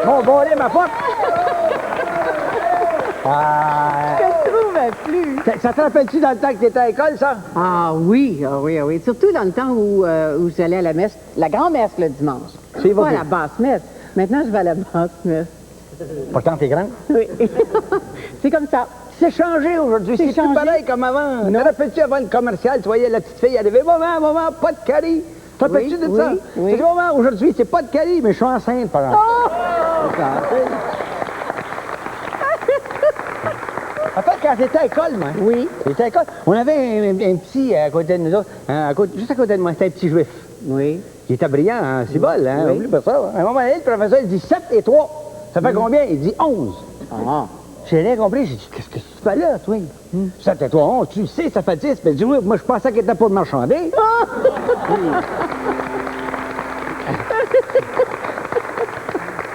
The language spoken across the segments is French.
Bon, bon, allez, ma pote. Je te trouvais plus. Ça te rappelle-tu dans le temps que tu étais à l'école, ça? Ah oui, ah oui, ah oui. Surtout dans le temps où j'allais à la messe, la grand-messe le dimanche. C'est Pas à vrai. la basse-messe. Maintenant, je vais à la basse-messe. Pourtant, t'es grande. Oui. C'est comme ça. C'est changé aujourd'hui. C'est C'est plus changé. pareil comme avant. Non. Te rappelles-tu avant le commercial, tu voyais la petite fille arriver. Maman, pas de carie. Te rappelles-tu Oui, de ça? oui, oui. Tu dis, maman, aujourd'hui, c'est pas de carie, mais je suis enceinte, par exemple. C'est ça, tu sais. En fait, quand j'étais à l'école, moi. Oui. J'étais à l'école. On avait un petit à côté de nous autres, juste à côté de moi, c'était un petit juif. Oui. Il était brillant, hein, c'est bol, hein, Oui. oublie pas ça. À un moment donné, le professeur, il dit 7 et 3. Ça fait combien? Il dit 11. Ah. J'ai rien compris. J'ai dit, qu'est-ce que tu fais là, toi? 7 et 3, 11, tu le sais, ça fait 10. Puis il dit, oui, moi, je pensais qu'il était pour marchander.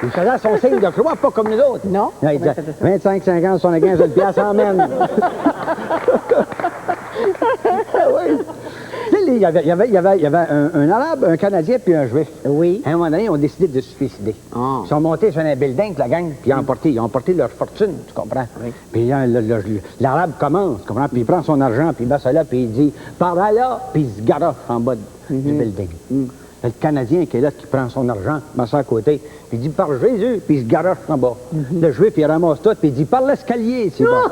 Il faisait son signe de croix, pas comme nous autres. Non? Il disait, 25, 50, 75, une pièce en mène. Oui. Tu sais, il y avait un Arabe, un Canadien, puis un Juif. Oui. À un moment donné, ils ont décidé de se suicider. Ah. Ils sont montés sur un building, la gang, puis ils ont emporté leur fortune, tu comprends? Oui. Puis l'Arabe commence, tu comprends? Puis il prend son argent, puis il met ça là, puis il dit, par là, puis il se garoche en bas du building. Le Canadien qui est là, qui prend son argent, met ça à côté, puis il dit, par Jésus, puis il se garoche en bas. Le Juif, il ramasse tout, puis il dit, par l'escalier, c'est bon.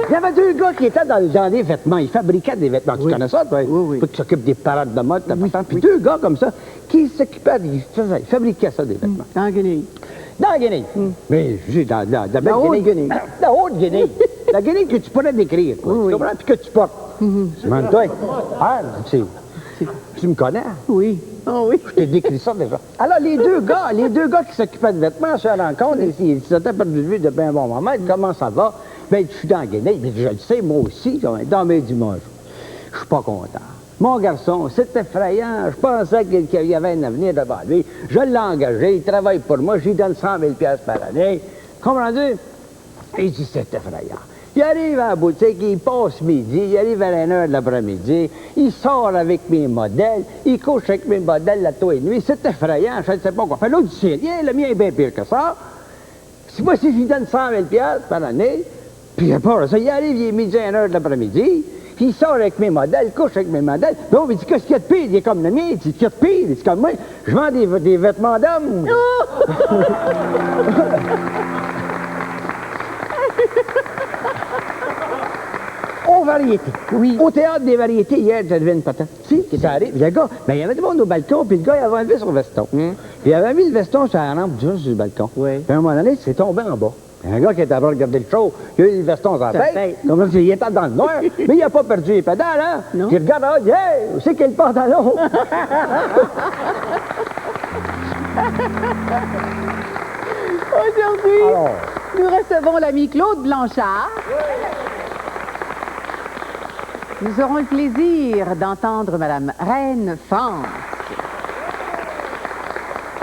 Il y avait deux gars qui étaient dans les vêtements. Ils fabriquaient des vêtements. Tu connais ça, toi? Oui. Toi qui s'occupes des parades de mode, puis deux gars comme ça, qui s'occupaient, ils fabriquaient ça, des vêtements. Dans Guinée. Dans la Guinée. Mais je dis dans la belle La Guinée. Haute-Guinée. La Haute-Guinée. La Guinée que tu pourrais décrire, toi. Tu comprends? Puis que tu portes. Demande-toi. Ah, tu me connais? Oui. Oh oui. Je t'ai décrit ça déjà. Alors, les deux gars qui s'occupaient de vêtements se rencontrent, ils s'étaient perdu de vue depuis un bon moment. Comment ça va? Ben, je suis dans la Guinée. Mais je le sais, moi aussi, dans mes dimanches. Je suis pas content. Mon garçon, c'est effrayant. Je pensais qu'il y avait un avenir devant lui. Je l'ai engagé, il travaille pour moi, je lui donne 100 000 $ par année. Comprenez? Il dit, c'est effrayant. Il arrive à la boutique, il passe midi, il arrive à 1h de l'après-midi, il sort avec mes modèles, il couche avec mes modèles la toit et nuit. C'est effrayant, je ne sais pas quoi faire. L'autre, c'est rien, le mien est bien pire que ça. C'est moi si je lui donne 100 000 $ par année, puis à part ça, il arrive, il est midi à 1h de l'après-midi, puis il sort avec mes modèles, couche avec mes modèles. Puis il dit, qu'est-ce qu'il y a de pire? Il est comme le mien. Il dit, qu'est-ce qu'il y a de pire? Il dit, comme moi, je vends des vêtements d'hommes. Aux variétés. Oui. Au théâtre des variétés, hier, j'ai levé une patate. Si, qui arrive. Le gars, ben, il y avait du monde au balcon, puis le gars, il avait enlevé son veston. Puis il avait mis le veston sur la rampe, juste sur le balcon. Oui. Puis à un moment donné, c'est tombé en bas. Un gars qui était à regarder le show, il a eu le veston sur la tête. Comme s'il était dans le noir, mais il n'a pas perdu les pédales, hein? Non. Il regarde, il dit, hey, où c'est qu'il y a le pantalon? Aujourd'hui, Alors, nous recevons l'ami Claude Blanchard. Nous aurons le plaisir d'entendre Madame Reine France.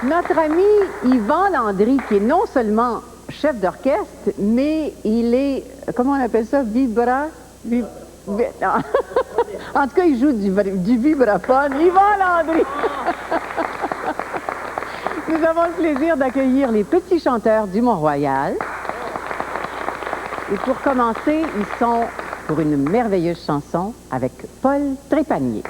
Notre ami Yvan Landry, qui est non seulement chef d'orchestre, mais il est, comment on appelle ça, non. En tout cas, il joue du vibraphone. Yvan Landry! Nous avons le plaisir d'accueillir les petits chanteurs du Mont-Royal. Et pour commencer, ils sont pour une merveilleuse chanson avec Paul Trépanier.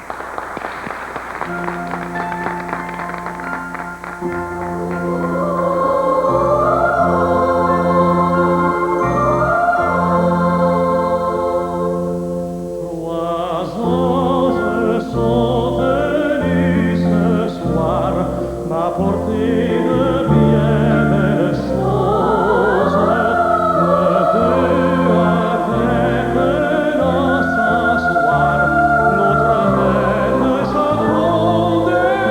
Notre reine s'attendait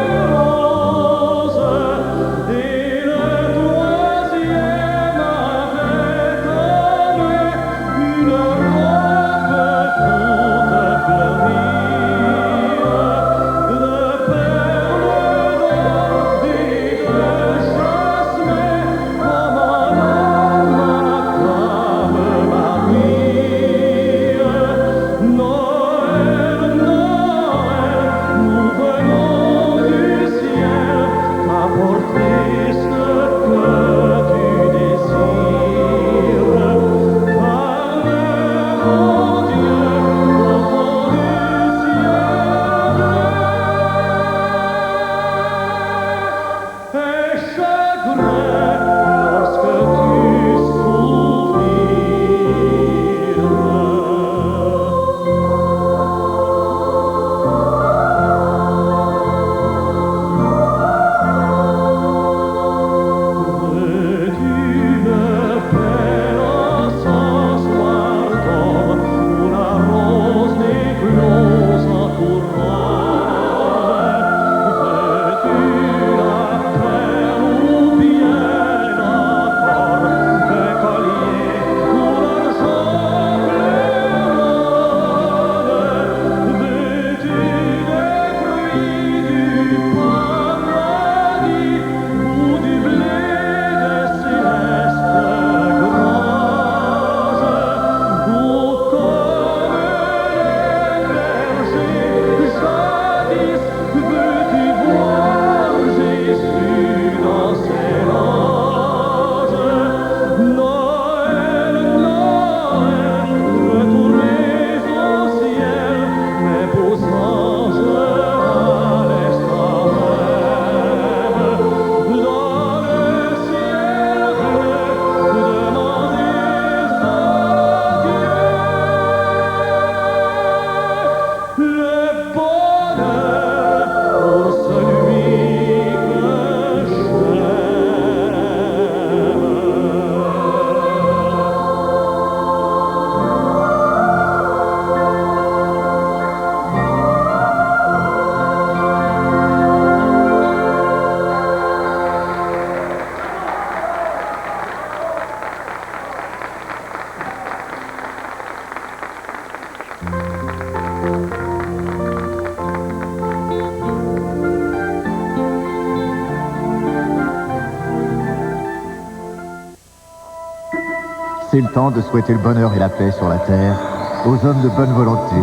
C'est le temps de souhaiter le bonheur et la paix sur la terre aux hommes de bonne volonté.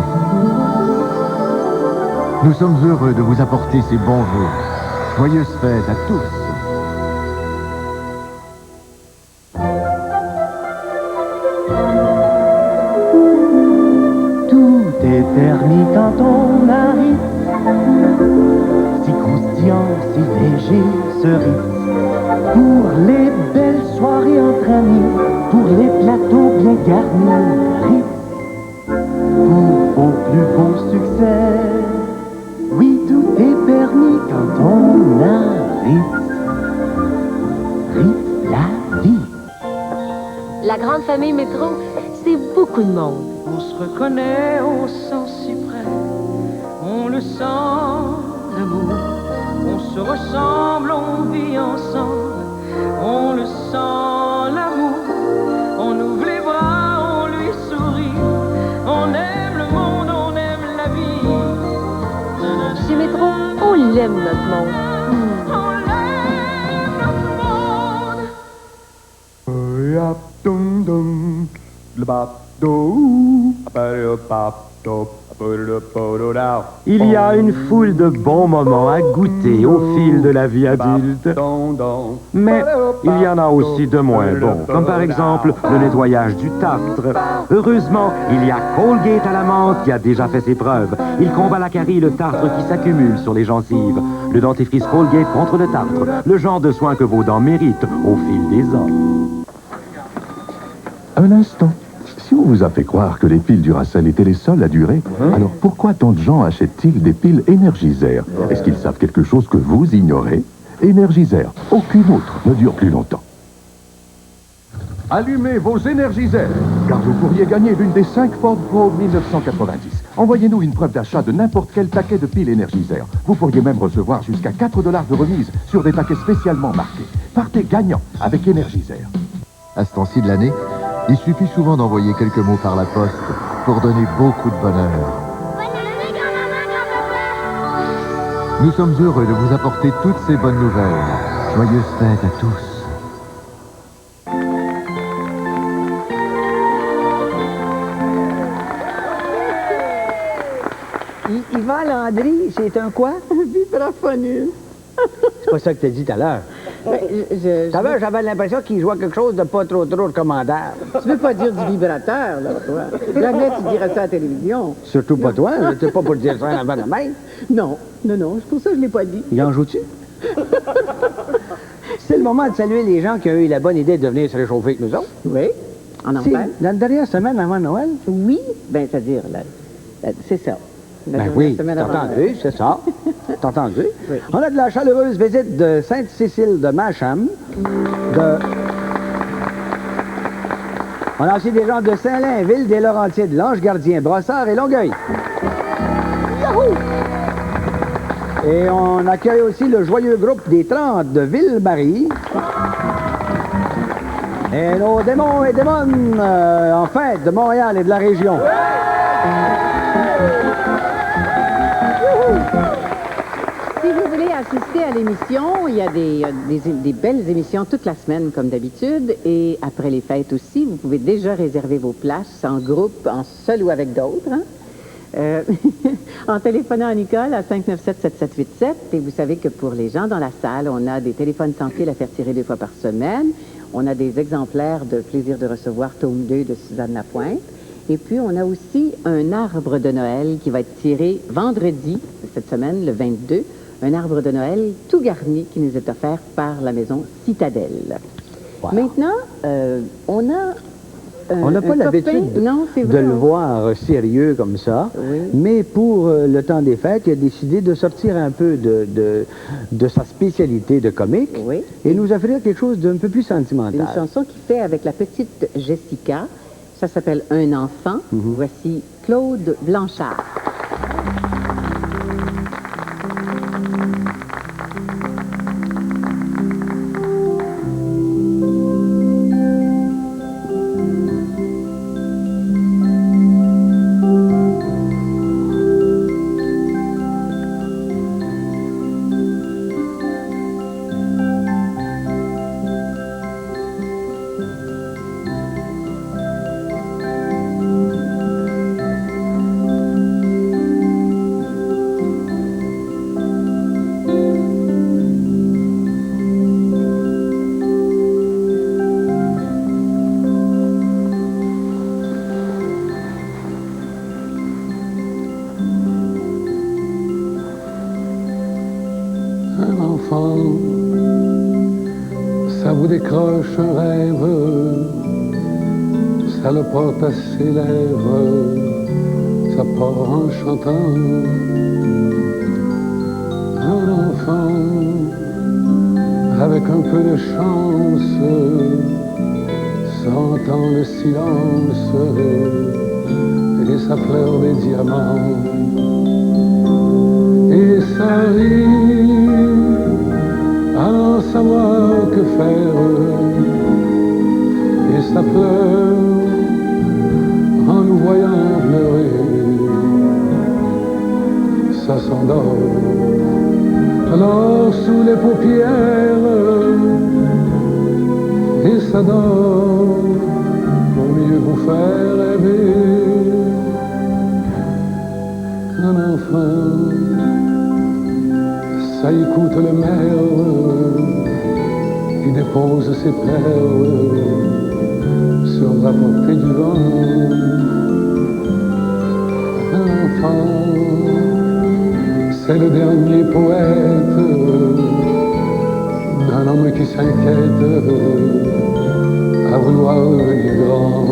Nous sommes heureux de vous apporter ces bons vœux. Joyeuses fêtes à tous. Tout est permis quand on arrive. Si croustillant, si léger ce rite. Pour les belles soirées entre amis, pour les plateaux bien garnis, rite. Pour au plus beau succès. Oui, tout est permis quand on arrive. Rite la vie. La grande famille Métro, c'est beaucoup de monde. On se reconnaît au sens si près, on le sent, l'amour. On se ressemble, on vit ensemble, on le sent, l'amour. On ouvre les bras, on lui sourit, on aime le monde, on aime la vie. Chez Métro, on l'aime notre monde. On l'aime notre monde. Il y a une foule de bons moments à goûter au fil de la vie adulte. Mais il y en a aussi de moins bons, comme par exemple le nettoyage du tartre. Heureusement, il y a Colgate à la menthe qui a déjà fait ses preuves. Il combat la carie et le tartre qui s'accumule sur les gencives. Le dentifrice Colgate contre le tartre, le genre de soin que vos dents méritent au fil des ans. Un instant. Si on vous a fait croire que les piles Duracell étaient les seules à durer, alors pourquoi tant de gens achètent-ils des piles Energizer? Est-ce qu'ils savent quelque chose que vous ignorez? Energizer, aucune autre ne dure plus longtemps. Allumez vos Energizer, car vous pourriez gagner l'une des 5 Ford Pro 1990. Envoyez-nous une preuve d'achat de n'importe quel paquet de piles Energizer. Vous pourriez même recevoir jusqu'à 4 $ de remise sur des paquets spécialement marqués. Partez gagnant avec Energizer. À ce temps-ci de l'année, il suffit souvent d'envoyer quelques mots par la poste pour donner beaucoup de bonheur. Nous sommes heureux de vous apporter toutes ces bonnes nouvelles. Joyeuses fêtes à tous. Yvan Landry, c'est un quoi? Vibraphoniste. C'est pas ça que tu as dit tout à l'heure. J'avais l'impression qu'il jouait quelque chose de pas trop recommandable. Tu veux pas dire du vibrateur, là, toi? Jamais tu dirais ça à la télévision. Surtout pas toi, t'es pas pour dire ça avant la main. Non, c'est pour ça que je l'ai pas dit. Il en joue-tu? C'est le moment de saluer les gens qui ont eu la bonne idée de venir se réchauffer avec nous autres. Oui, en C'est enfer. la dernière semaine avant Noël? Oui, ben c'est-à-dire, c'est ça. La Ben dernière oui, semaine t'as avant entendu, Noël. c'est ça. T'as entendu? Oui. On a de la chaleureuse visite de Sainte-Cécile de Macham, On a aussi des gens de Saint-Lin, Ville des Laurentides, Lange-Gardien, Brossard et Longueuil. Yahoo! Et on accueille aussi le joyeux groupe des 30 de Ville-Marie. Et nos démons et démones en fête de Montréal et de la région. Si vous voulez assister à l'émission, il y a des belles émissions toute la semaine, comme d'habitude. Et après les fêtes aussi, vous pouvez déjà réserver vos places en groupe, en seul ou avec d'autres. Hein? En téléphonant à Nicole à 597-7787. Et vous savez que pour les gens dans la salle, on a des téléphones sans fil à faire tirer 2 fois par semaine. On a des exemplaires de Plaisir de recevoir, tome 2 de Suzanne Lapointe. Et puis, on a aussi un arbre de Noël qui va être tiré vendredi, cette semaine, le 22. Un arbre de Noël tout garni qui nous est offert par la maison Citadelle. Wow. Maintenant, on a On n'a pas l'habitude de le voir sérieux comme ça, Oui. mais pour le temps des fêtes, il a décidé de sortir un peu de sa spécialité de comique Oui. et nous offrir quelque chose d'un peu plus sentimental. Une chanson qu'il fait avec la petite Jessica. Ça s'appelle Un enfant. Voici Claude Blanchard. enfant, ça vous décroche un rêve, ça le porte à ses lèvres, ça part en chantant. Un enfant, avec un peu de chance, sentant le silence, et ça pleure des diamants. Et ça rit, sans savoir que faire, et ça pleure en nous voyant pleurer. Ça s'endort alors sous les paupières, et ça dort pour mieux vous faire rêver. Un enfant, ça écoute le merle qui dépose ses perles sur la portée du vent. Un enfant, c'est le dernier poète d'un homme qui s'inquiète à vouloir devenir grand.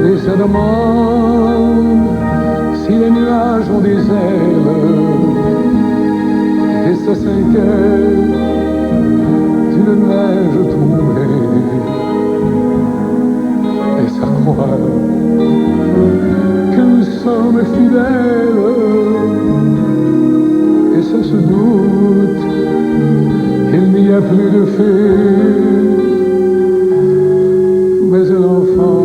Et se demande si les nuages ont des ailes, et ça s'inquiète d'une neige troublée, et ça croit que nous sommes fidèles, et ça se doute qu'il n'y a plus de fées. Mais un enfant,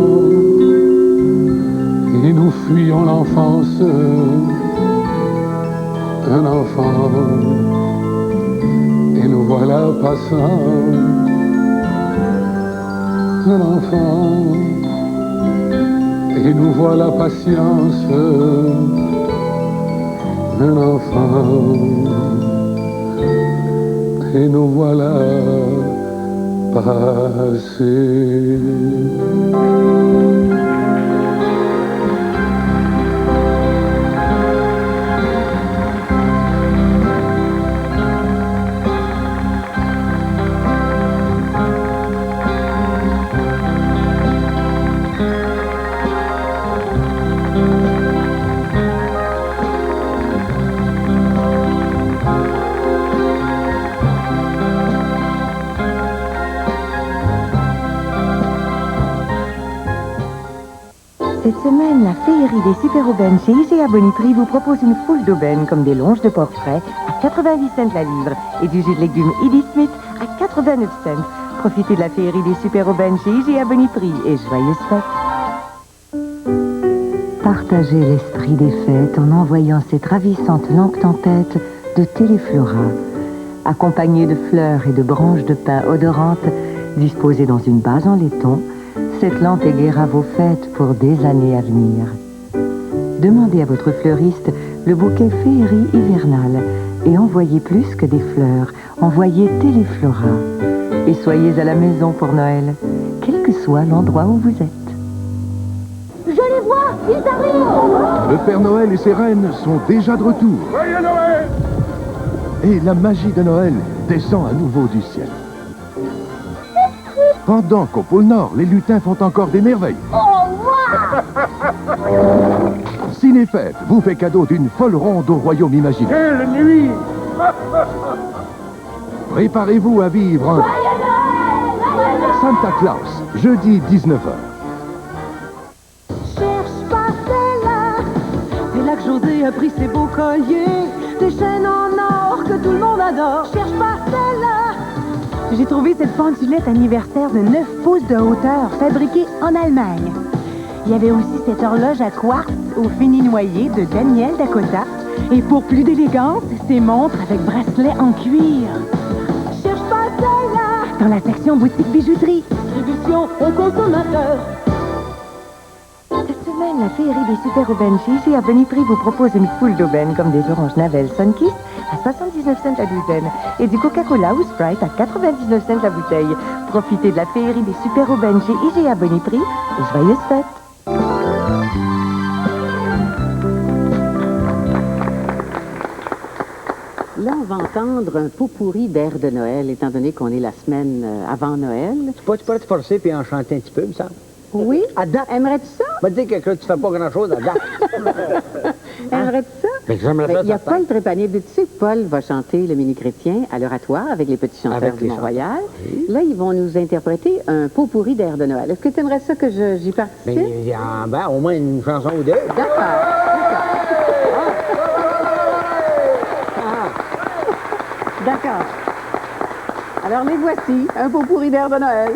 et nous fuyons l'enfance. Un enfant, et nous voilà passant. Un enfant, et nous voilà patience. Un enfant, et nous voilà passés. Cette semaine, la féerie des super-aubaines chez IGA Bonnie-Prix vous propose une foule d'aubaines comme des longes de porc frais à 90 cents la livre et du jus de légumes Edie Smith à 89 cents. Profitez de la féerie des super-aubaines chez IGA Bonnie-Prix et joyeuses fêtes. Partagez l'esprit des fêtes en envoyant cette ravissante lampe tempête de Téléflora. Accompagnée de fleurs et de branches de pin odorantes disposées dans une base en laiton, cette lampe égayera vos fêtes pour des années à venir. Demandez à votre fleuriste le bouquet féerie hivernale et envoyez plus que des fleurs, envoyez Téléflora. Et soyez à la maison pour Noël, quel que soit l'endroit où vous êtes. Je les vois, ils arrivent! Le Père Noël et ses reines sont déjà de retour. Joyeux Noël! Et la magie de Noël descend à nouveau du ciel. Pendant qu'au pôle Nord, les lutins font encore des merveilles. Oh, wow! Cinéfête vous fait cadeau d'une folle ronde au royaume imaginaire. Quelle nuit! Préparez-vous à vivre un Santa Claus, jeudi 19h. Cherche pas celle-là. Et là que José a pris ses beaux colliers, des chaînes en or que tout le monde adore. Cherche pas celle-là. J'ai trouvé cette pendulette anniversaire de 9 pouces de hauteur, fabriquée en Allemagne. Il y avait aussi cette horloge à quartz au fini noyer de Daniel Dakota. Et pour plus d'élégance, ces montres avec bracelet en cuir. Cherche pas celle-là. Dans la section boutique bijouterie. Distribution aux consommateurs. Cette semaine, la féerie des super-aubaines chez IGA Bonnie-Prix vous propose une foule d'aubaines comme des oranges Navel Sunkiss à 79 cents la douzaine et du Coca-Cola ou Sprite à 99 cents la bouteille. Profitez de la féerie des super-aubaines chez IGA Bonnie-Prix et joyeuses fêtes. Là, on va entendre un pot pourri d'air de Noël, étant donné qu'on est la semaine avant Noël. Tu pourrais te forcer puis en chanter un petit peu, me semble. Oui? À date. Aimerais-tu ça? Va te dire que tu fais pas grand-chose à date. Aimerais-tu ça? Mais j'aimerais Ben, ça, il y a certain. Paul Trépanier. Tu sais que Paul va chanter le Mini-Chrétien à l'Oratoire avec les petits chanteurs Avec du les Mont-Royal. Là, ils vont nous interpréter un pot pourri d'air de Noël. Est-ce que tu aimerais ça que j'y participe? Ben, au moins une chanson ou deux. D'accord. D'accord. Alors, les voici, un pot pourri d'air de Noël.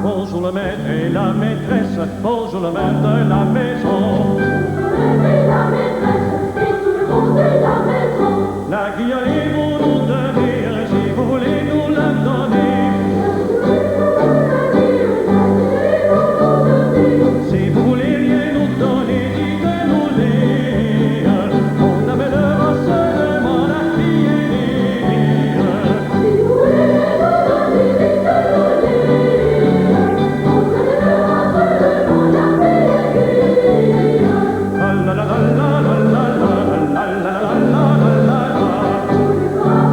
Bonjour le maître et la maîtresse, bonjour le maître de la maison. La guillotine vous nous donner, si vous voulez nous la donner. Si vous voulez rien nous donner, dites-nous-les. On amènera seulement la fille aînée. Si vous voulez nous donner, dites-nous-les. On amènera seulement la fille aînée. La la la la la la la la la la la la la.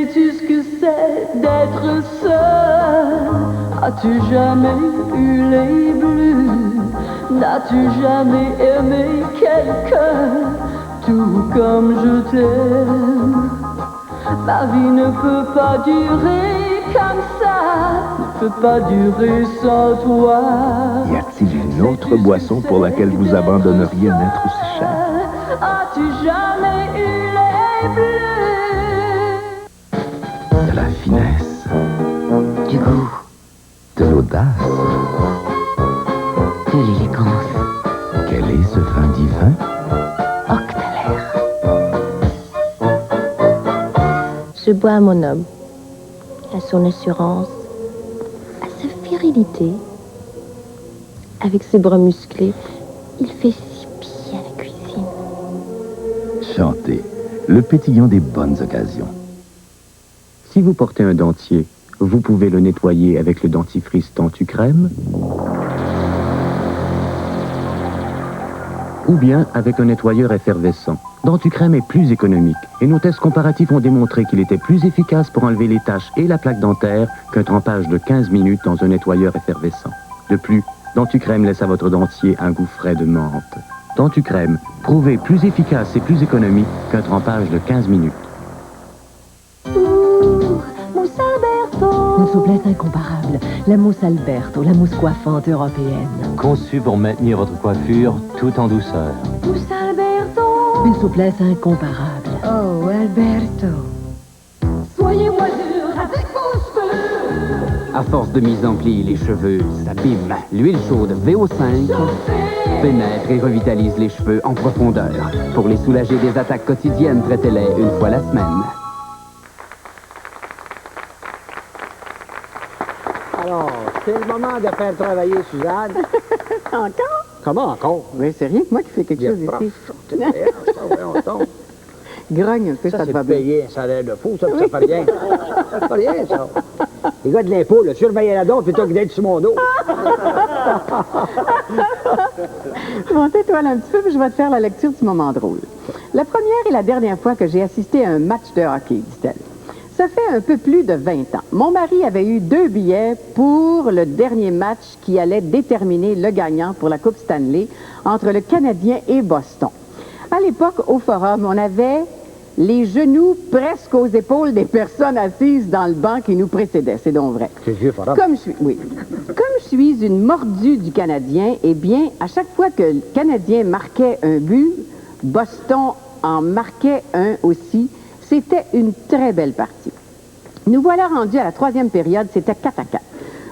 Sais-tu ce que c'est d'être seul? As-tu jamais eu les bleus? N'as-tu jamais aimé quelqu'un tout comme je t'aime? Ma vie ne peut pas durer comme ça, ne peut pas durer sans toi. Y a-t-il une autre boisson pour laquelle vous abandonneriez un être aussi cher? As-tu jamais eu les bleus? De la finesse, Du goût, de l'audace. de l'élégance. Quel est ce vin divin? Octalaire. Je bois à mon homme, à son assurance, à sa virilité. Avec ses bras musclés, il fait si bien la cuisine. Chantez, le pétillant des bonnes occasions. Si vous portez un dentier, vous pouvez le nettoyer avec le dentifrice Dentucrème ou bien avec un nettoyeur effervescent. Dentucrème est plus économique et nos tests comparatifs ont démontré qu'il était plus efficace pour enlever les taches et la plaque dentaire qu'un trempage de 15 minutes dans un nettoyeur effervescent. De plus, Dentucrème laisse à votre dentier un goût frais de menthe. Dentucrème, prouvé plus efficace et plus économique qu'un trempage de 15 minutes. Mousse Alberto. Une souplesse incomparable. La mousse Alberto, la mousse coiffante européenne. Conçu pour maintenir votre coiffure tout en douceur. Mousse Alberto. Une souplesse incomparable. Oh, Alberto. Soyez moins dur avec vos cheveux. À force de mise en pli, les cheveux s'abîment. L'huile chaude VO5 pénètre et revitalise les cheveux en profondeur. Pour les soulager des attaques quotidiennes, traitez-les une fois la semaine. Alors, c'est le moment de faire travailler Suzanne. Encore? Comment encore? Oui, c'est rien que moi qui fais quelque chose ici. Grogne un peu, ça te va c'est bien. payer un salaire de fou, ça, ça fait rien. Ça fait rien, ça. Les gars de l'impôt, là, surveillez-la donc, plutôt que d'être sur mon dos. Bon, tais-toi là un petit peu, puis je vais te faire la lecture du moment drôle. La première et la dernière fois que j'ai assisté à un match de hockey, dit-elle. Ça fait un peu plus de 20 ans. Mon mari avait eu 2 billets pour le dernier match qui allait déterminer le gagnant pour la Coupe Stanley entre le Canadien et Boston. À l'époque, au Forum, on avait les genoux presque aux épaules des personnes assises dans le banc qui nous précédaient. C'est donc vrai. C'est vieux Forum. Comme je suis une mordue du Canadien, eh bien, à chaque fois que le Canadien marquait un but, Boston en marquait un aussi. C'était une très belle partie. Nous voilà rendus à la 3e période, c'était 4-4.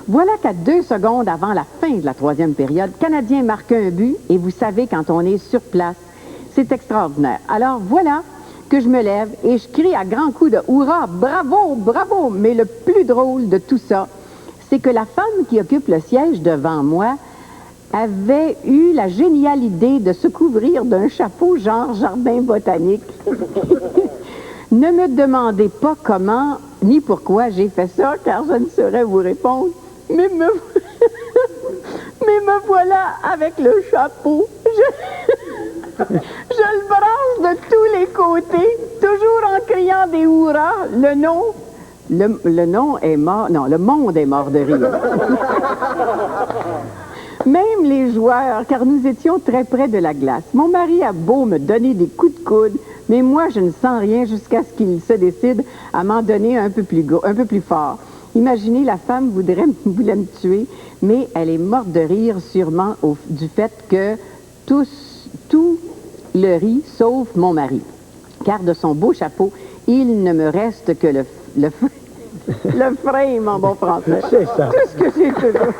Voilà qu'à 2 secondes avant la fin de la 3e période, le Canadien marque un but, et vous savez, quand on est sur place, c'est extraordinaire. Alors voilà que je me lève et je crie à grands coups de « Hurrah! Bravo! Bravo! » Mais le plus drôle de tout ça, c'est que la femme qui occupe le siège devant moi avait eu la géniale idée de se couvrir d'un chapeau genre jardin botanique. Ne me demandez pas comment ni pourquoi j'ai fait ça, car je ne saurais vous répondre. Mais me voilà avec le chapeau. Je le brasse de tous les côtés, toujours en criant des hurrahs. Le nom est mort. Non, le monde est mort de rire. Même les joueurs, car nous étions très près de la glace. Mon mari a beau me donner des coups de coude, mais moi, je ne sens rien jusqu'à ce qu'il se décide à m'en donner un peu plus fort. Imaginez, la femme voulait me tuer, mais elle est morte de rire sûrement du fait que tout le rit, sauf mon mari. Car de son beau chapeau, il ne me reste que le frame en bon français. C'est ça. Tout ce que j'ai toujours.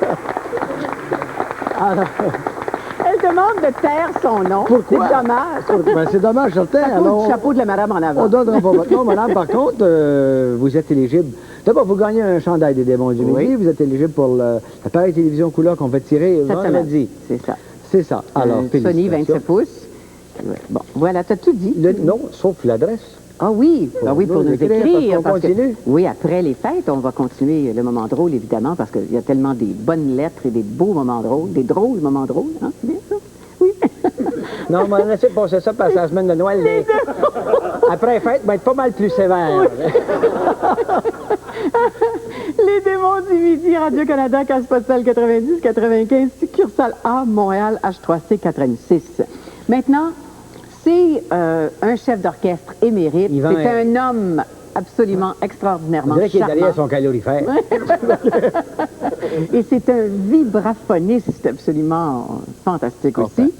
Alors, elle demande de taire son nom. Pourquoi? C'est dommage. Ben, c'est dommage, certain. Alors, le chapeau de la madame en avant. On donnera pas votre nom, madame. Par contre, vous êtes éligible. D'abord, vous gagnez un chandail des Démons du Midi. Oui. Vous êtes éligible pour l'appareil télévision couleur qu'on va tirer vendredi. C'est ça. C'est ça. Alors, Sony 27 pouces. Bon, voilà, t'as tout dit. Non, sauf l'adresse. Ah oui, pour nous écrire. Parce qu'on continue. Oui, après les fêtes, on va continuer le moment drôle, évidemment, parce qu'il y a tellement des bonnes lettres et des beaux moments drôles, des drôles moments drôles, hein, c'est bien ça? Oui. Non, on va laisser passer ça parce que la semaine de Noël. Après fête, va être pas mal plus sévère. Les démons du midi, Radio-Canada, case postale 90-95, succursale A, Montréal, H3C 86. Maintenant, c'est un chef d'orchestre émérite. C'est un homme absolument extraordinairement charmant. On dirait qu'il est derrière son calorifère. Et c'est un vibraphoniste absolument fantastique aussi.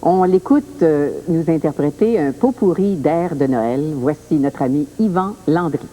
On l'écoute nous interpréter un pot-pourri d'air de Noël. Voici notre ami Yvan Landry.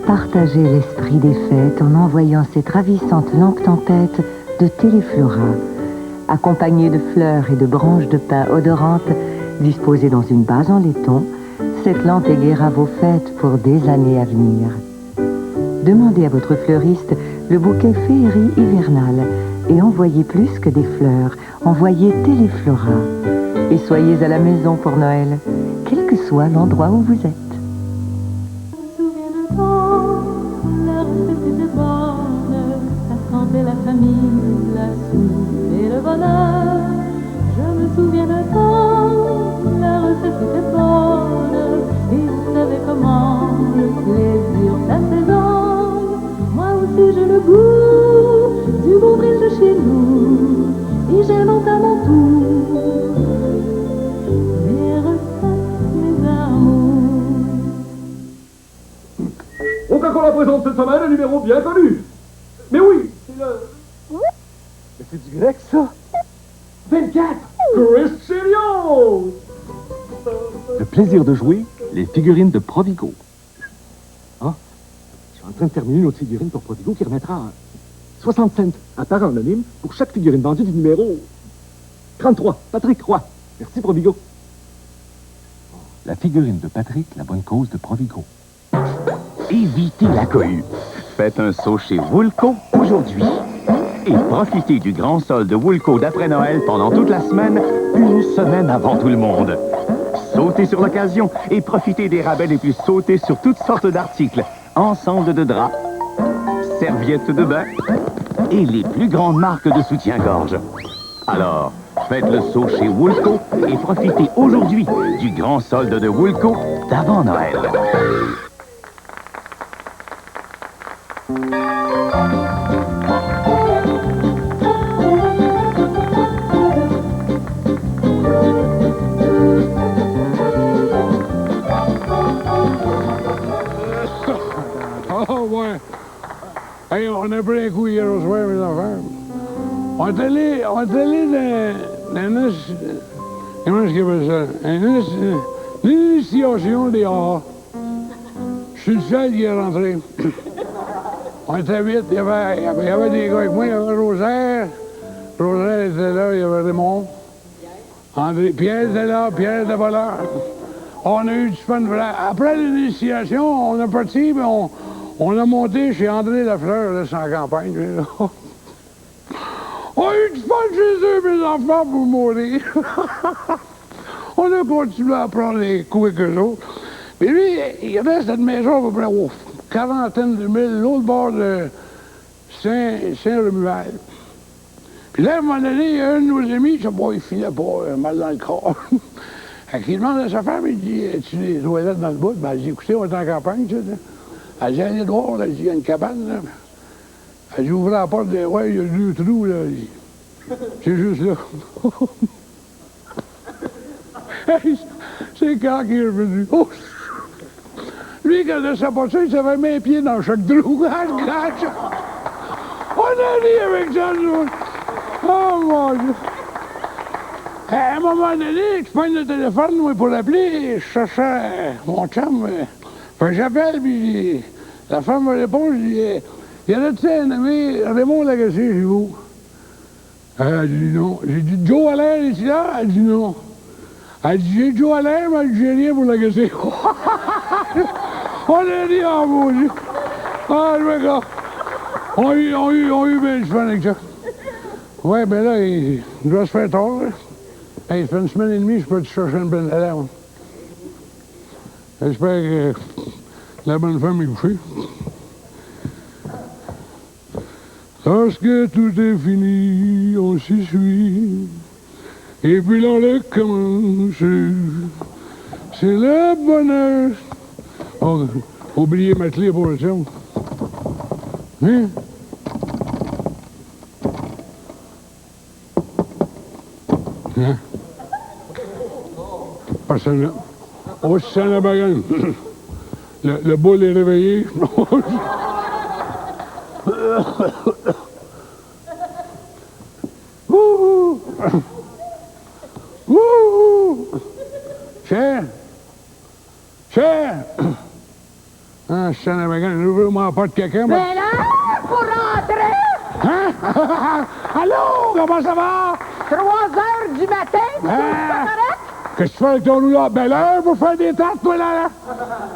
Partagez l'esprit des fêtes en envoyant cette ravissante lampe tempête de Téléflora, accompagnée de fleurs et de branches de pin odorantes disposées dans une base en laiton. Cette lampe égaiera vos fêtes pour des années à venir. Demandez à votre fleuriste le bouquet féerie hivernal et envoyez plus que des fleurs, envoyez Téléflora. Et soyez à la maison pour Noël, quel que soit l'endroit où vous êtes. c'est la famille, la soupe et le bonheur. Je me souviens d'un temps, la recette était bonne et on savait comment le plaisir s'assaisonne. Moi aussi j'ai le goût du beau brise de chez nous et j'invente à mon tour mes recettes, mes amours. Coca-Cola présente cette semaine un numéro bien connu. Mais oui, c'est le... Mais c'est du grec, ça. 24 Christiano. Le plaisir de jouer, les figurines de Provigo. Ah, je suis en train de terminer une autre figurine pour Provigo qui remettra 60 cents à part anonyme pour chaque figurine vendue du numéro 33. Patrick Roy. Merci, Provigo. La figurine de Patrick, la bonne cause de Provigo. Évitez la cohue. Faites un saut chez Woolco aujourd'hui. Et profitez du grand solde Woolco d'après Noël pendant toute la semaine, une semaine avant tout le monde. Sautez sur l'occasion et profitez des rabais les plus sautés sur toutes sortes d'articles. Ensemble de draps, serviettes de bain et les plus grandes marques de soutien-gorge. Alors, faites le saut chez Woolco et profitez aujourd'hui du grand solde de Woolco d'avant Noël. Oh, ouais. Hey, on a pris un coup hier au soir, mes enfants. On est allé dans comment est-ce qu'il appelle ça? L'initiation des arts. Je suis le seul qui est rentré. On était vite, il y avait des gars avec moi, il y avait Rosaire. Rosaire était là, il y avait Raymond. André, Pierre était là, Pierre était pas là. On a eu du fun. Après l'initiation, on est parti, mais on a monté chez André Lafleur, là, sans campagne. On a eu du fun chez eux, mes enfants, pour mourir. On a continué à prendre les coups avec eux autres. Puis lui, il reste à une maison à peu près aux quarantaine de milles, l'autre bord de Saint-Romuald. Puis là, à un moment donné, il y a un de nos amis, je sais pas, il filait pas mal dans le corps. Il demande à sa femme, il dit, as-tu des toilettes dans le bout? Ben, elle dit, écoutez, on est en campagne, tu sais. Elle dit, allez voir, là, il y a une cabane, là. Elle dit, ouvrez la porte, ouais, il y a 2 trous, là. C'est juste là. C'est quand qu'il est revenu. Oh! Lui, quand il ne savait pas ça, il savait mettre un pied dans chaque trou. On a ri avec ça, nous. Oh, mon Dieu. À un moment donné, je prends le téléphone, moi, pour l'appeler, je cherchais mon chum. Fait j'appelle, puis la femme me répond, je dis, il y en a-tu un nommé Raymond Lagacé chez vous? Elle dit non. J'ai dit, Joe Allaire est-il là? Elle dit non. Elle dit, j'ai Joe Allaire, mais j'ai rien pour Lagacé. On a dit, oh mon Dieu. Ah, le gars. On a eu bien du fun avec ça. Ouais, ben là, il doit se faire tard, là. Hey, ça fait une semaine et demie, je peux te chercher une bonne alarme. J'espère que la bonne femme est couchée. Lorsque tout est fini, on s'essuie. Et puis l'on recommence. C'est le bonheur. Oh, oubliez ma clé pour le son. Hein? Hein? Personne là. Oh, c'est la bagarre. Le boule est réveillé. Wouhou! Wouhou! Cher! Cher! Ah, c'est la bagarre. Ouvre-moi la porte quelqu'un. Mais là, pour rentrer! Hein? Allô? Comment ça va? 3 heures du matin, tu trouves ça correct? Qu'est-ce que tu fais avec ton rouleau? Ben l'heure pour faire des tartes, toi, là?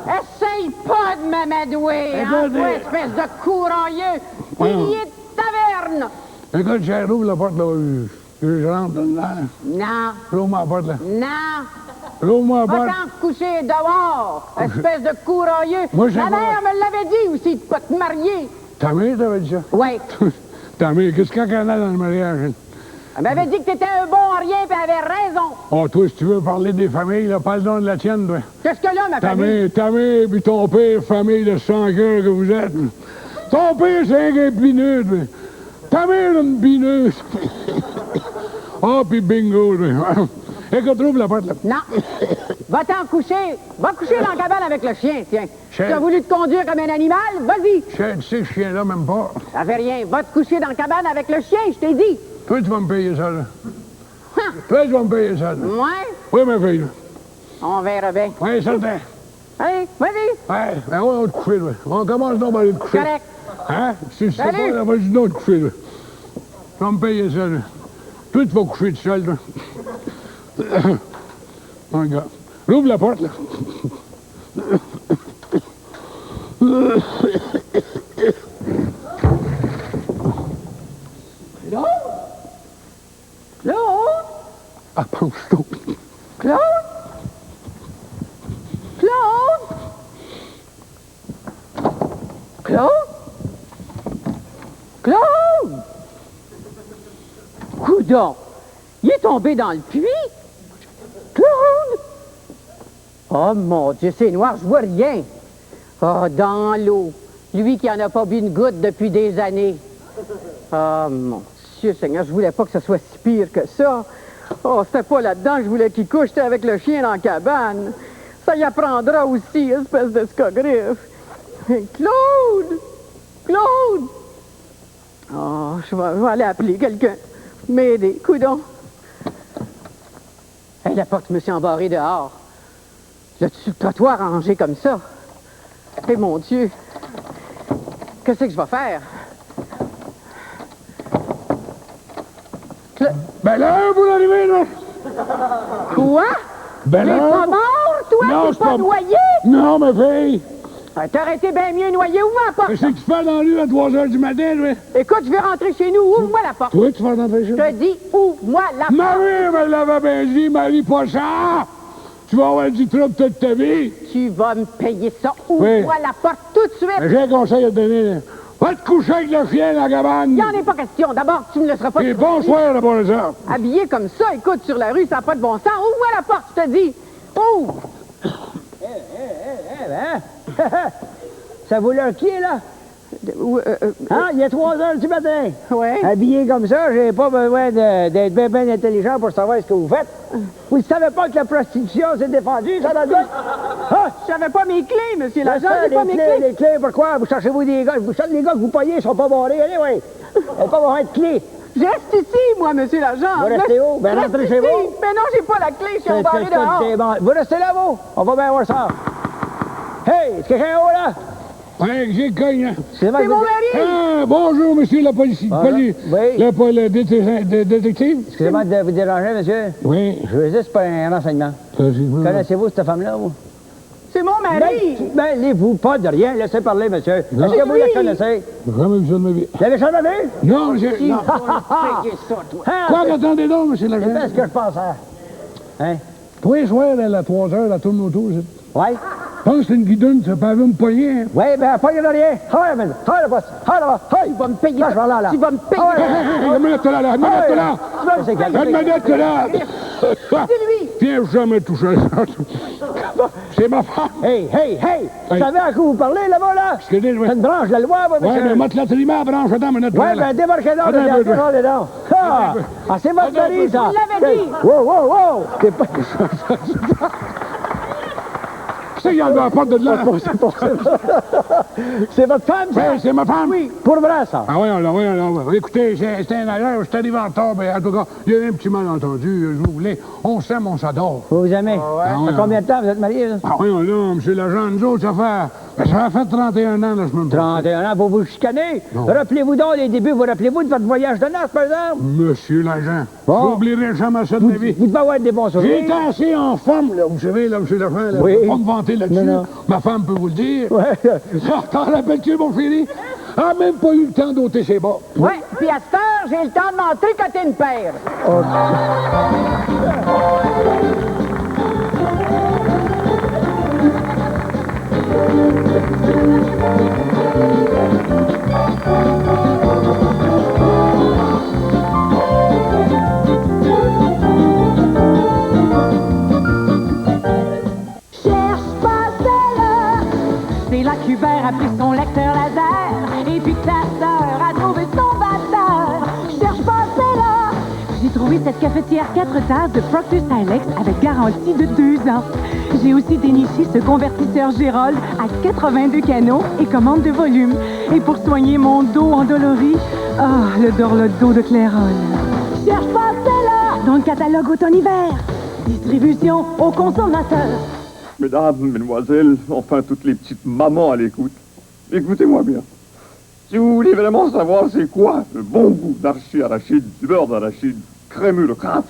Essaye pas de m'amadouer, hein, toi, espèce de courailleux! Pilier de taverne! Écoute, j'ai ouvre la porte, là. Je rentre dedans. Non. Ouvre-moi la porte, là. Non. Ouvre-moi la porte. Va t'en coucher dehors, espèce de courailleux. Moi, Ma mère me l'avait dit aussi, de pas te marier. Ta mère t'avait dit ça? Oui. Tant mieux, qu'est-ce qu'il y en a dans le mariage? Elle m'avait dit que t'étais un bon à rien, puis elle avait raison. Oh, toi, si tu veux parler des familles, là, parle donc de la tienne, toi. Qu'est-ce que là, ma famille? Ta mère, puis ton père, famille de sang cœur que vous êtes. Ton père, c'est un gars bineux, toi. Ta mère, une bineuse. Oh, puis bingo, toi. Écoute, trouve la porte, là. Non. Va-t'en coucher. Va coucher dans la cabane avec le chien, tiens. Chien. Tu as voulu te conduire comme un animal? Vas-y. Tu sais, ce chien-là, même pas. Ça fait rien. Va te coucher dans la cabane avec le chien, je t'ai dit. Toi, tu vas me payer ça, là. Toi, tu vas me payer ça, là. Ouais. Oui, ma fille, là. On verra bien. Oui, certain. Allez, vas-y. Ouais, ben on va te coucher, là. On commence donc par aller te coucher. Correct. Hein? Si tu sais Salut. pas, vas-y donc te coucher, là. Tu vas me payer ça, là. Toi, tu vas coucher tout seul, là. Regarde. Rouvre la porte, là. Claude? Claude? Ah, pense-toi. Claude? Claude? Claude? Claude? Coudon! Il est tombé dans le puits? Claude? Oh mon Dieu, c'est noir, je vois rien. Oh, dans l'eau. Lui qui en a pas bu une goutte depuis des années. Oh mon Dieu Seigneur, je voulais pas que ce soit si pire que ça. Oh, c'était pas là-dedans que je voulais qu'il couche, c'était avec le chien dans la cabane. Ça y apprendra aussi, espèce de scogriffe. Claude! Claude! Oh, je vais aller appeler quelqu'un. M'aider, coudon. Hey, la porte me s'est embarrée dehors. Là-dessus, le trottoir rangé comme ça. Eh mon Dieu! Qu'est-ce que je vais faire? Ben là, vous l'arrivez, là! Quoi? Ben T'es là! pas mort, toi? Non, T'es pas noyé? Non, ma fille! T'aurais été bien mieux noyé. Ouvre la porte! Qu'est-ce que tu fais dans lui à 3 h du matin, toi? Écoute, je vais rentrer chez nous. Ouvre-moi la porte. Toi, tu vas rentrer chez nous? Je te dis, ouvre-moi la porte. Marie me l'avait bien dit, Marie Pochard! Tu vas avoir du trouble toute ta vie! Tu vas me payer ça. Ouvre-moi la porte tout de suite. J'ai un conseil à te donner, là. Va te coucher avec le chien dans la cabane! Il n'y en est pas question. D'abord, tu ne me laisseras pas... Et bonsoir, d'abord, ça! Habillé comme ça, écoute, sur la rue, ça n'a pas de bon sens. Ouvre-moi la porte, je te dis. Ouvre! Ça vaut l'heure qui est là? Hein? Il est 3 h du matin. Ouais. Habillé comme ça, j'ai pas besoin d'être bien intelligent pour savoir ce que vous faites. Vous ne savez pas que la prostitution s'est défendue, ça dans le gars? Ah! Je savais pas mes clés, monsieur l'agent. J'ai pas mes clés. Les clés, pourquoi? Vous cherchez-vous des gars? Les gars que vous payez, ils sont pas barrés. Allez, oui. Ils n'ont pas besoin de clés. Je reste ici, moi, monsieur l'agent. Vous restez où? Ben, Reste rentrez chez ici. vous. Mais non, j'ai pas la clé, je suis embarré dehors. C'est bon. Vous restez là, vous? On va bien voir ça. Hey, est-ce que j'ai un haut, là? Ouais, j'ai cogne, hein. C'est mon mari! Ah, bonjour, monsieur la police. Oui. Le détective? Excusez-moi de vous déranger, monsieur. Oui. Je veux juste pour un renseignement. Connaissez-vous cette femme-là, vous? C'est mon mari! Mêlez-vous pas de rien. Laissez parler, monsieur. Est-ce que vous la connaissez? Jamais vu ça de ma vie. Vous l'avez jamais vu? Non, j'ai... Tu non. vas me payer ça, toi. Quoi qu'attendez donc, monsieur l'agent? C'est ce que je pense à. Hein? Tous les soirs, elle, à 3 h, elle tourne autour. Oui. Je pense que c'est une guidoune, ça peut avoir une poignée. Hein? Oui, ben, pas de rien. Ah, mais, ah, là-bas, ah, là-bas, ah, Tu vas me payer là, ça. je vais là. Tu vas me payer Ah, ça. La manette là, la manette là! La manette là! C'est lui! Viens jamais toucher ça. C'est ma femme. Hey! Vous savez à quoi vous parlez, là-bas, là? C'est une branche de la loi, vous, Ouais, monsieur. mais mette la trimée à branche, attends, manette Ouais, là. ben, débarquez donc, Attends un peu, débarquez donc. Ah, c'est votre mari, ça. Il l'avait dit. Wow. C'est pas... C'est il y a la porte de là. C'est votre femme, ça? Oui, c'est ma femme. Oui. Pour vrai, ça? Ah oui, alors. Écoutez, c'est un ailleurs, je suis arrivé en retard, mais en tout cas, il y a eu un petit malentendu, je vous voulais. On s'aime, on s'adore. Vous vous aimez? Ah, ouais. Ça fait combien de temps vous êtes mariés, là? Ah oui, là, monsieur l'agent, nous autres, ça fait 31 ans, la semaine passée. 31 ans, vous vous chicanez? Non. Rappelez-vous donc les débuts, vous rappelez-vous de votre voyage de noces, par exemple? Monsieur l'agent, Bon. j'oublierai jamais ça de ma vie. Vous devez avoir des bons souvenirs. J'étais assez en forme, là, vous savez, là, monsieur l'agent, là. Oui. Pas me vanter là-dessus. Non. Ma femme peut vous le dire. Ouais. T'en rappelles-tu, mon chéri? Ah, même pas eu le temps d'ôter ses bas. Ouais, puis à cette heure, j'ai le temps de m'en tricoter une paire. trouvé cette cafetière 4 tasses de Procter Silex avec garantie de 2 ans. J'ai aussi déniché ce convertisseur Gérold à 82 canaux et commande de volume. Et pour soigner mon dos endolori, le Dorlotto de Clairol. Cherche pas celle-là dans le catalogue automne-hiver. Distribution aux consommateurs. Mesdames, mesdemoiselles, enfin toutes les petites mamans à l'écoute, écoutez-moi bien. Si vous voulez vraiment savoir c'est quoi le bon goût d'archi arachide, du beurre d'arachide, crémeux de Kraft,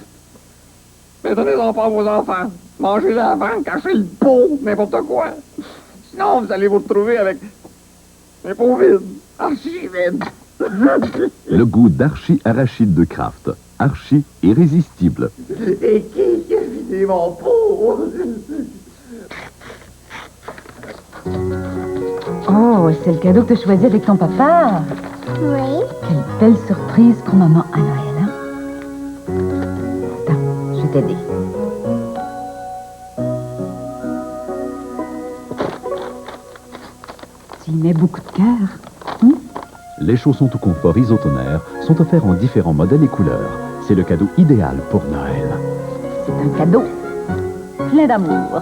mais donnez-en pas à vos enfants. Mangez-les avant, cachez le pot, n'importe quoi. Sinon, vous allez vous retrouver avec un pot vide, archi vide. Le goût d'archi arachide de Kraft. Archi irrésistible. Et qui a vidé mon pot? Oh, c'est le cadeau que tu choisis avec ton papa. Oui. Quelle belle surprise pour maman à Noël, hein? Attends, je vais t'aider. Tu y mets beaucoup de cœur. Les chaussons tout confort Isotoner sont offerts en différents modèles et couleurs. C'est le cadeau idéal pour Noël. C'est un cadeau plein d'amour.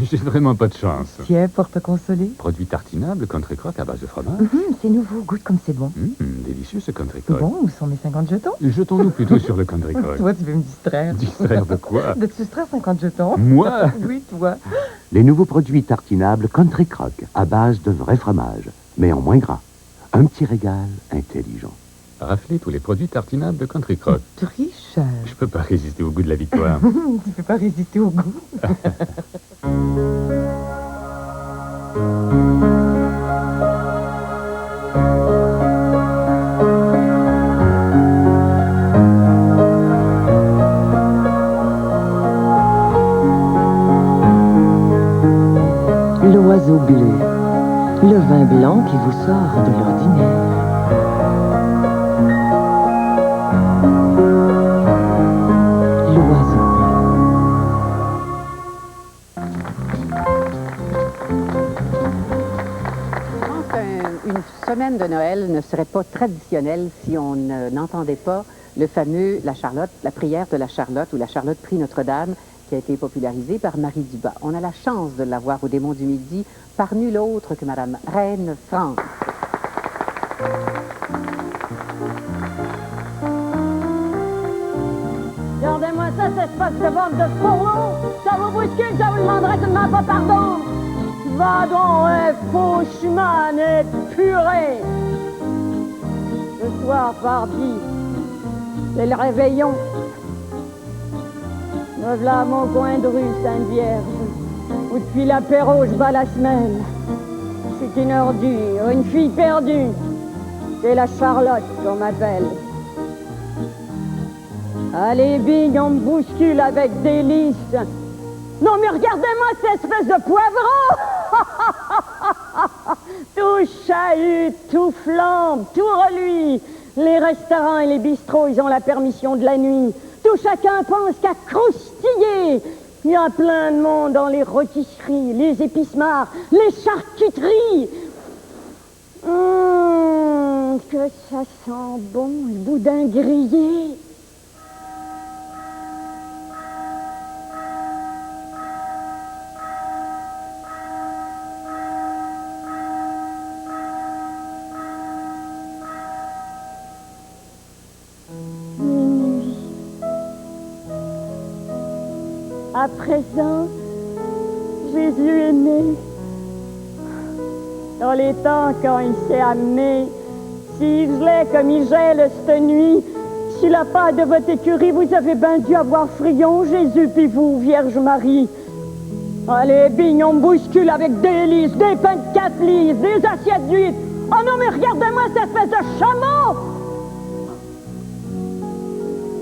J'ai vraiment pas de chance. Tiens, pour te consoler. Produit tartinable, Country Crock à base de fromage. C'est nouveau, goûte comme c'est bon. Délicieux ce Country Crock. Bon, où sont mes 50 jetons? Jetons-nous plutôt sur le Country Crock. Toi, tu veux me distraire. Distraire de quoi? De te distraire 50 jetons. Moi? Oui, toi. Les nouveaux produits tartinables Country Crock à base de vrai fromage, mais en moins gras. Un petit régal intelligent. Rafler tous les produits tartinables de Country Crock. Tricheur. Je peux pas résister au goût de la victoire. Tu peux pas résister au goût. L'oiseau bleu. Le vin blanc qui vous sort de l'ordinaire. Une semaine de Noël ne serait pas traditionnelle si on n'entendait pas le fameux La Charlotte, la prière de la Charlotte ou la Charlotte prie Notre-Dame qui a été popularisée par Marie Dubas. On a la chance de l'avoir au Démon du Midi par nul autre que Madame Reine France. Regardez-moi ça, cette espèce de bande de fourreaux. Ça vous bouscule, ça vous demanderait seulement pas pardon. Va donc, faux chemin et purée. Ce soir, parti, c'est le réveillon. Me v'là à mon coin de rue Sainte-Vierge, où depuis l'apéro, je bats la semaine. C'est une ordure, une fille perdue. C'est la Charlotte qu'on m'appelle. Allez, big, on me bouscule avec délice. Non, mais regardez-moi cette espèce de poivron! Tout chahut, tout flambe, tout reluit. Les restaurants et les bistrots, ils ont la permission de la nuit. Tout chacun pense qu'à croustiller. Il y a plein de monde dans les rôtisseries, les épices-mars, les charcuteries. Que ça sent bon, le boudin grillé. À présent, Jésus est né. Dans les temps quand il s'est amené, s'il gelait comme il gèle cette nuit, si la part de votre écurie vous avez bien dû avoir frion, Jésus, puis vous, Vierge Marie. Allez, bing, on me bouscule avec des lys, des pains de 4 lys, des assiettes d'huîtres. Oh non, mais regardez-moi cette espèce de chameau!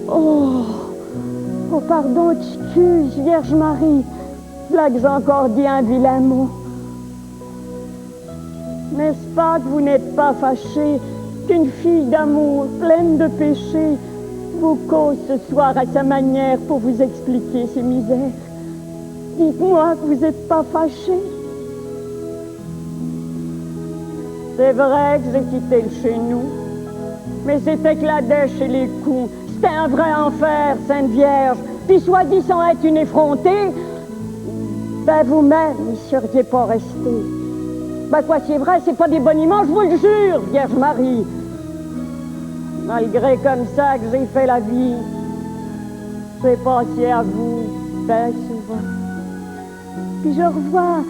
Oh, pardon, excuse, Vierge Marie. Là que j'ai encore dit un vilain mot. N'est-ce pas que vous n'êtes pas fâchée qu'une fille d'amour, pleine de péchés, vous cause ce soir à sa manière pour vous expliquer ses misères? Dites-moi que vous n'êtes pas fâchée. C'est vrai que j'ai quitté le chez nous, mais c'était que la dèche et les coups, C'était un vrai enfer, Sainte Vierge. Puis soi-disant être une effrontée, ben vous-même, n'y seriez pas resté. Ben quoi, c'est vrai, c'est pas des boniments, je vous le jure, Vierge Marie. Malgré comme ça que j'ai fait la vie, j'ai pensé à vous bien souvent. Puis je revois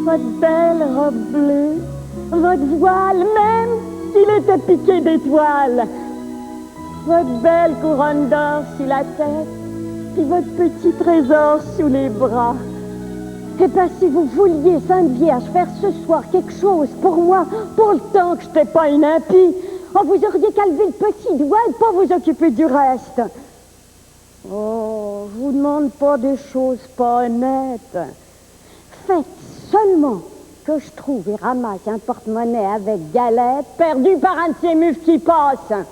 votre belle robe bleue, votre voile, même s'il était piqué d'étoiles, votre belle couronne d'or sur la tête, puis votre petit trésor sous les bras. Eh bien, si vous vouliez, Sainte Vierge, faire ce soir quelque chose pour moi, pour le temps que je n'étais pas une impie, oh, vous auriez qu'à lever le petit doigt et pas vous occuper du reste. Oh, je vous demande pas des choses pas honnêtes. Faites seulement que je trouve et ramasse un porte-monnaie avec galette perdu par un de ces mufs qui passe.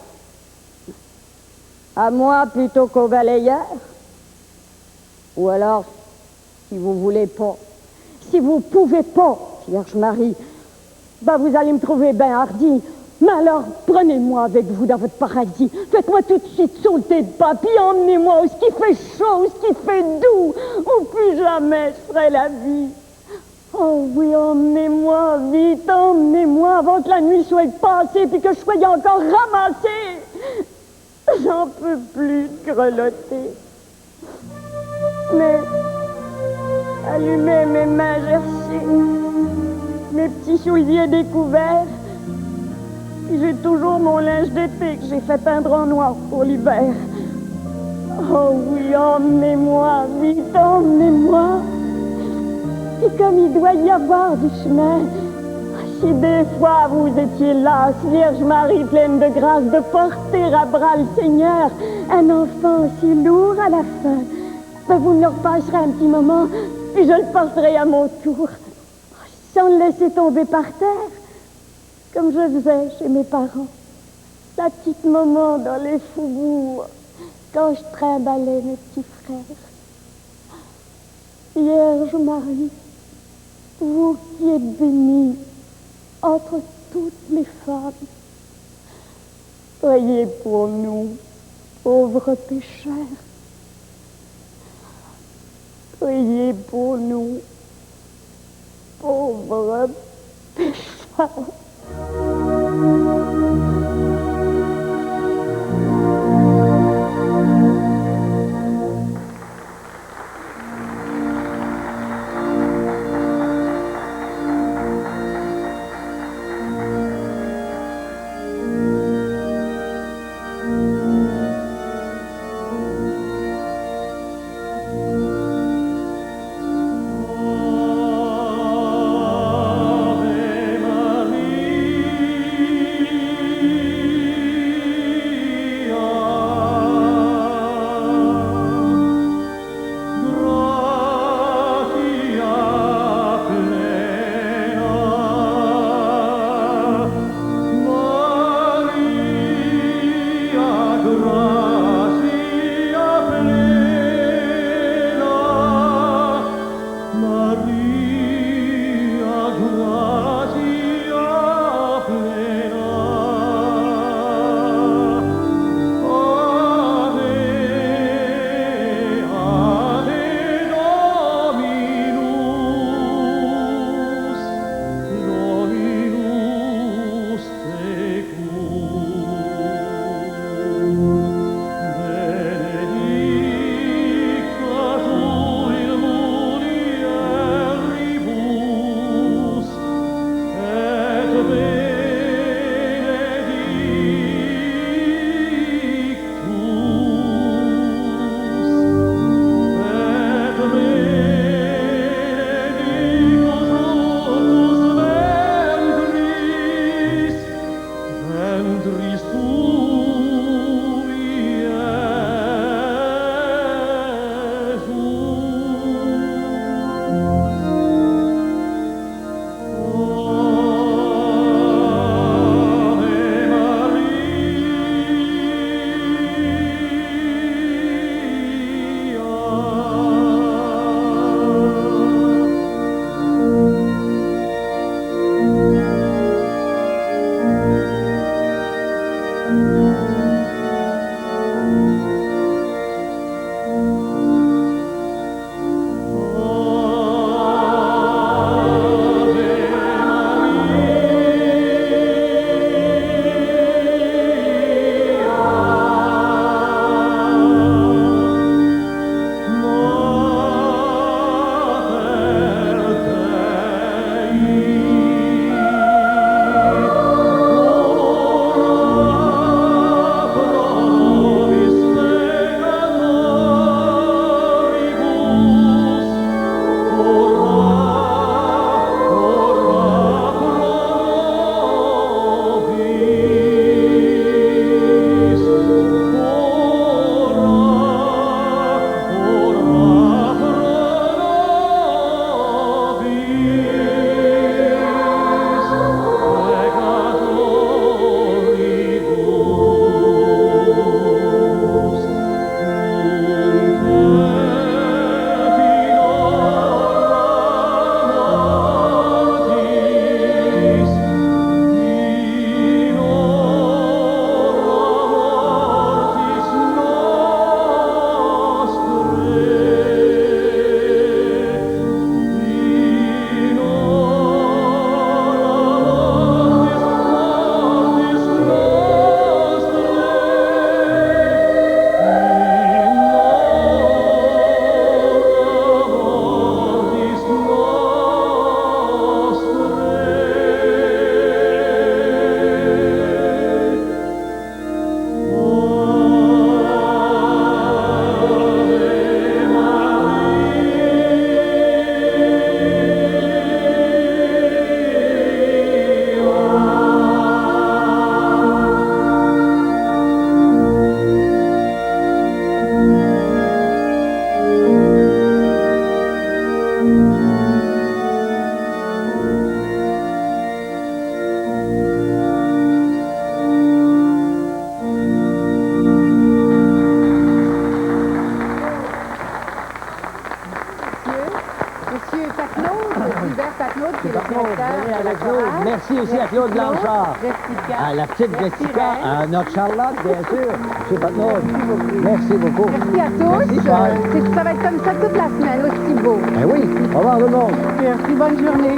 À moi plutôt qu'au balayeur. Ou alors, si vous voulez pas, si vous pouvez pas, Vierge Marie, ben vous allez me trouver bien hardi. Mais alors, prenez-moi avec vous dans votre paradis. Faites-moi tout de suite sauter de pas, puis emmenez-moi où ce qui fait chaud, où ce qui fait doux, où plus jamais je ferai la vie. Oh oui, emmenez-moi, vite, emmenez-moi avant que la nuit soit passée, puis que je sois encore ramassée. J'en peux plus de grelotter. Mais allumez mes mains gercées, mes petits souliers découverts. J'ai toujours mon linge d'été que j'ai fait peindre en noir pour l'hiver. Oh oui, emmenez-moi, vite, emmenez-moi. Et comme il doit y avoir du chemin, si des fois vous étiez là, Vierge Marie pleine de grâce, de porter à bras le Seigneur, un enfant si lourd à la fin, ben vous me le repasserez un petit moment, puis je le porterai à mon tour, sans le laisser tomber par terre, comme je faisais chez mes parents. La petite maman dans les faubourgs, quand je trimballais mes petits frères. Vierge Marie, vous qui êtes bénie entre toutes les femmes, priez pour nous, pauvres pécheurs. Priez pour nous, pauvres pécheurs. Ave Maria. merci aussi à Claude Blanchard. Jessica. À la petite Jessica, à notre Charlotte, bien sûr. C'est pas notre. Merci beaucoup. Merci à tous. Merci, Paul. Ça va être comme ça toute la semaine, aussi beau. Ben oui, au revoir tout le monde. Merci, bonne journée.